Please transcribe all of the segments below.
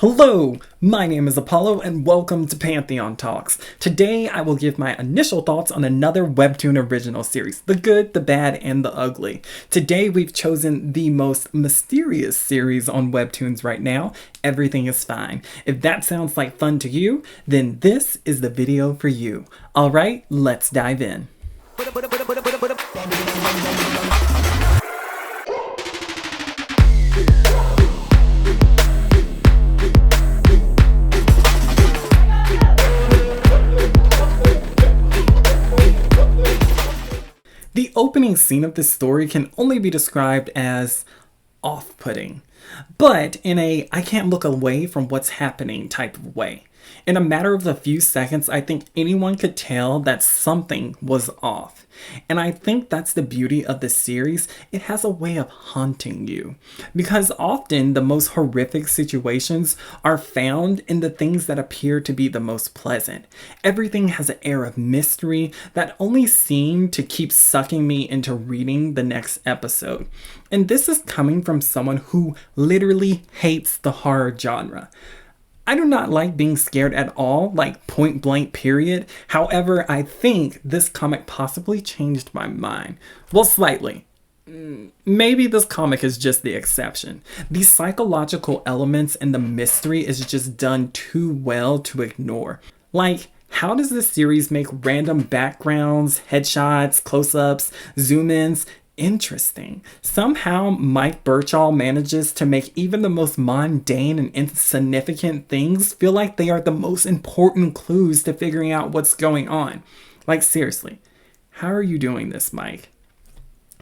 Hello, my name is Apollo and welcome to Pantheon Talks. Today I will give my initial thoughts on another Webtoon original series, the good, the bad, and the ugly. Today we've chosen the most mysterious series on Webtoons right now, Everything is Fine. If that sounds like fun to you, then this is the video for you. Alright, let's dive in. The opening scene of this story can only be described as off-putting, but in a I can't look away from what's happening type of way. In a matter of a few seconds, I think anyone could tell that something was off. And I think that's the beauty of this series. It has a way of haunting you. Because often the most horrific situations are found in the things that appear to be the most pleasant. Everything has an air of mystery that only seemed to keep sucking me into reading the next episode. And this is coming from someone who literally hates the horror genre. I do not like being scared at all, like point blank period. However, I think this comic possibly changed my mind. Well, slightly. Maybe this comic is just the exception. The psychological elements and the mystery is just done too well to ignore. Like, how does this series make random backgrounds, headshots, close-ups, zoom-ins interesting? Somehow Mike Birchall manages to make even the most mundane and insignificant things feel like they are the most important clues to figuring out what's going on. Like, seriously, how are you doing this, Mike?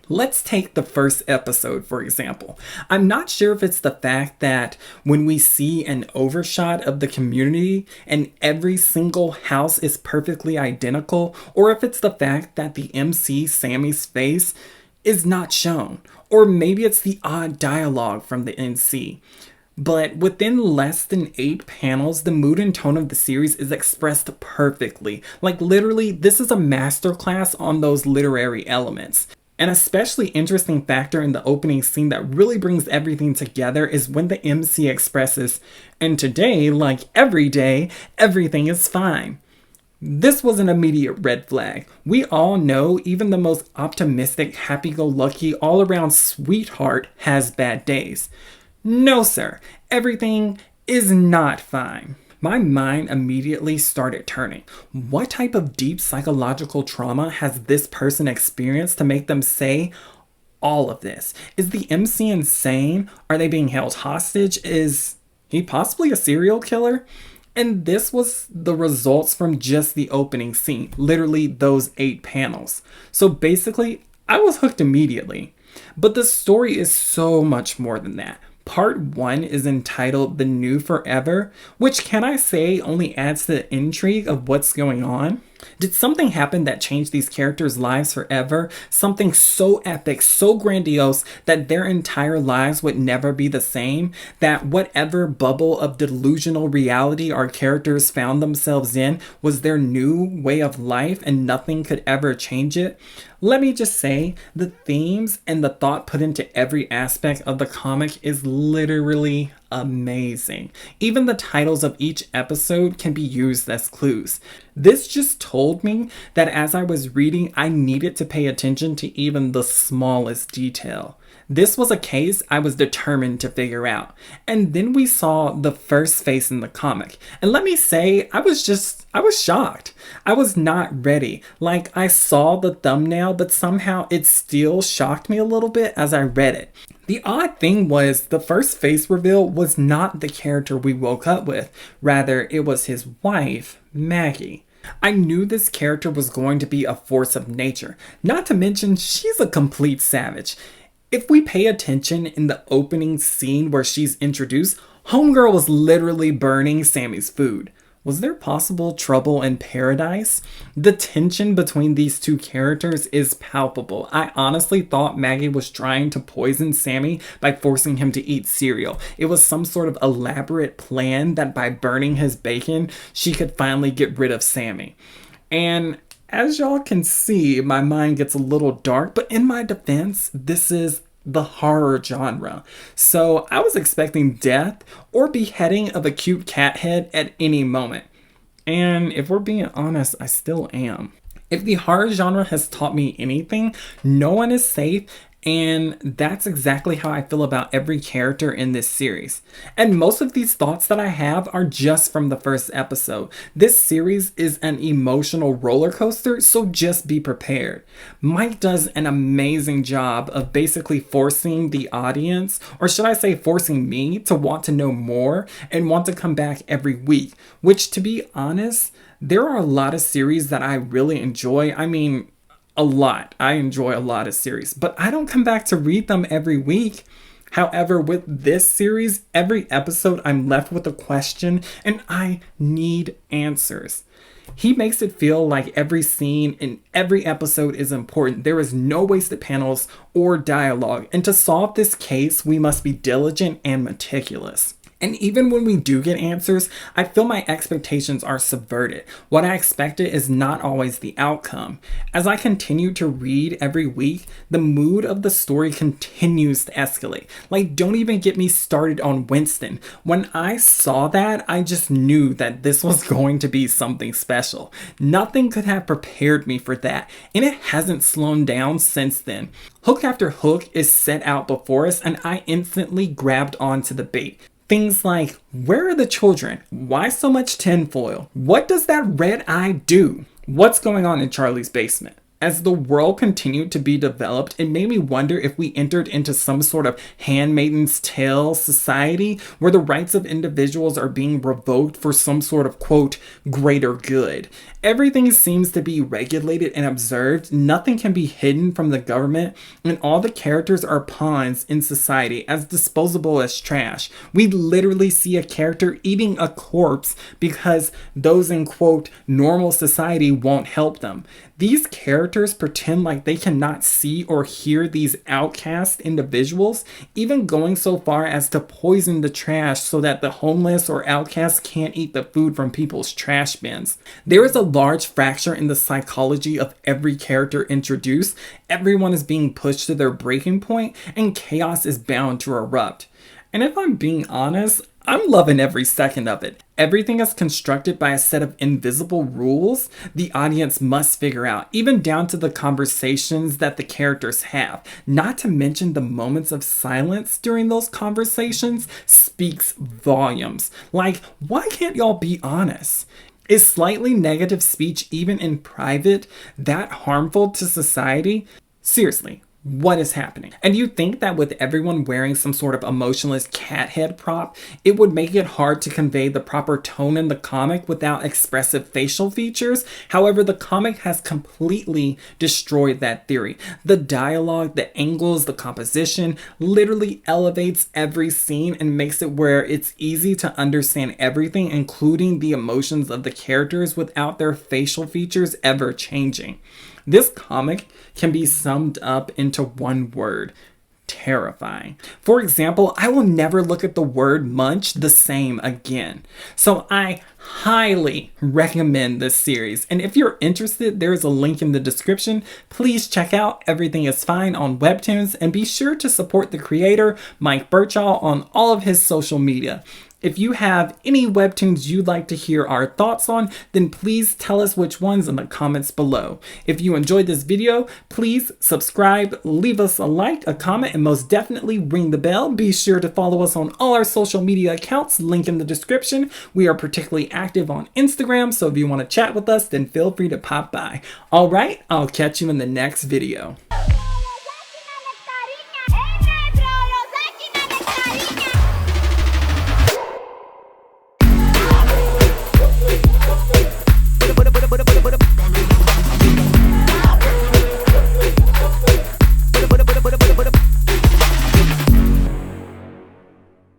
Let's take the first episode, for example. I'm not sure if it's the fact that when we see an overshot of the community and every single house is perfectly identical, or if it's the fact that the MC, Sammy's face, is not shown. Or maybe it's the odd dialogue from the NC. But within less than 8 panels, the mood and tone of the series is expressed perfectly. Like literally, this is a masterclass on those literary elements. An especially interesting factor in the opening scene that really brings everything together is when the MC expresses, "And today, like every day, everything is fine." This was an immediate red flag. We all know even the most optimistic, happy-go-lucky, all-around sweetheart has bad days. No, sir. Everything is not fine. My mind immediately started turning. What type of deep psychological trauma has this person experienced to make them say all of this? Is the MC insane? Are they being held hostage? Is he possibly a serial killer? And this was the results from just the opening scene, literally those 8 panels. So basically, I was hooked immediately. But the story is so much more than that. Part 1 is entitled The New Forever, which can I say only adds to the intrigue of what's going on. Did something happen that changed these characters' lives forever? Something so epic, so grandiose that their entire lives would never be the same? That whatever bubble of delusional reality our characters found themselves in was their new way of life and nothing could ever change it? Let me just say, the themes and the thought put into every aspect of the comic is literally amazing. Even the titles of each episode can be used as clues. This just told me that as I was reading, I needed to pay attention to even the smallest detail. This was a case I was determined to figure out. And then we saw the first face in the comic. And let me say, I was shocked. I was not ready. Like, I saw the thumbnail, but somehow it still shocked me a little bit as I read it. The odd thing was the first face reveal was not the character we woke up with. Rather, it was his wife, Maggie. I knew this character was going to be a force of nature. Not to mention, she's a complete savage. If we pay attention in the opening scene where she's introduced, Homegirl was literally burning Sammy's food. Was there possible trouble in paradise? The tension between these two characters is palpable. I honestly thought Maggie was trying to poison Sammy by forcing him to eat cereal. It was some sort of elaborate plan that by burning his bacon, she could finally get rid of Sammy. And as y'all can see, my mind gets a little dark, but in my defense, this is the horror genre. So I was expecting death or beheading of a cute cat head at any moment. And if we're being honest, I still am. If the horror genre has taught me anything, no one is safe, and that's exactly how I feel about every character in this series. And most of these thoughts that I have are just from the first episode. This series is an emotional roller coaster, so just be prepared. Mike does an amazing job of basically forcing the audience, or should I say forcing me, to want to know more and want to come back every week, which, to be honest, there are a lot of series that I really enjoy. I mean, a lot. I enjoy a lot of series, but I don't come back to read them every week. However, with this series, every episode I'm left with a question and I need answers. He makes it feel like every scene in every episode is important. There is no wasted panels or dialogue, and to solve this case, we must be diligent and meticulous. And even when we do get answers, I feel my expectations are subverted. What I expected is not always the outcome. As I continue to read every week, the mood of the story continues to escalate. Like, don't even get me started on Winston. When I saw that, I just knew that this was going to be something special. Nothing could have prepared me for that, and it hasn't slowed down since then. Hook after hook is set out before us, and I instantly grabbed onto the bait. Things like, where are the children? Why so much tinfoil? What does that red eye do? What's going on in Charlie's basement? As the world continued to be developed, it made me wonder if we entered into some sort of Handmaid's Tale society where the rights of individuals are being revoked for some sort of, quote, greater good. Everything seems to be regulated and observed. Nothing can be hidden from the government, and all the characters are pawns in society, as disposable as trash. We literally see a character eating a corpse because those in, quote, normal society won't help them. These characters pretend like they cannot see or hear these outcast individuals, even going so far as to poison the trash so that the homeless or outcasts can't eat the food from people's trash bins. There is a large fracture in the psychology of every character introduced. Everyone is being pushed to their breaking point, and chaos is bound to erupt. And if I'm being honest, I'm loving every second of it. Everything is constructed by a set of invisible rules the audience must figure out, even down to the conversations that the characters have. Not to mention the moments of silence during those conversations speaks volumes. Like, why can't y'all be honest? Is slightly negative speech, even in private, that harmful to society? Seriously. What is happening? And you think that with everyone wearing some sort of emotionless cat head prop, it would make it hard to convey the proper tone in the comic without expressive facial features? However, the comic has completely destroyed that theory. The dialogue, the angles, the composition literally elevates every scene and makes it where it's easy to understand everything, including the emotions of the characters, without their facial features ever changing. This comic can be summed up into one word: terrifying. For example, I will never look at the word munch the same again. So I highly recommend this series. And if you're interested, there is a link in the description. Please check out Everything is Fine on Webtoons, and be sure to support the creator, Mike Birchall, on all of his social media. If you have any webtoons you'd like to hear our thoughts on, then please tell us which ones in the comments below. If you enjoyed this video, please subscribe, leave us a like, a comment, and most definitely ring the bell. Be sure to follow us on all our social media accounts, link in the description. We are particularly active on Instagram, so if you want to chat with us, then feel free to pop by. All right, I'll catch you in the next video.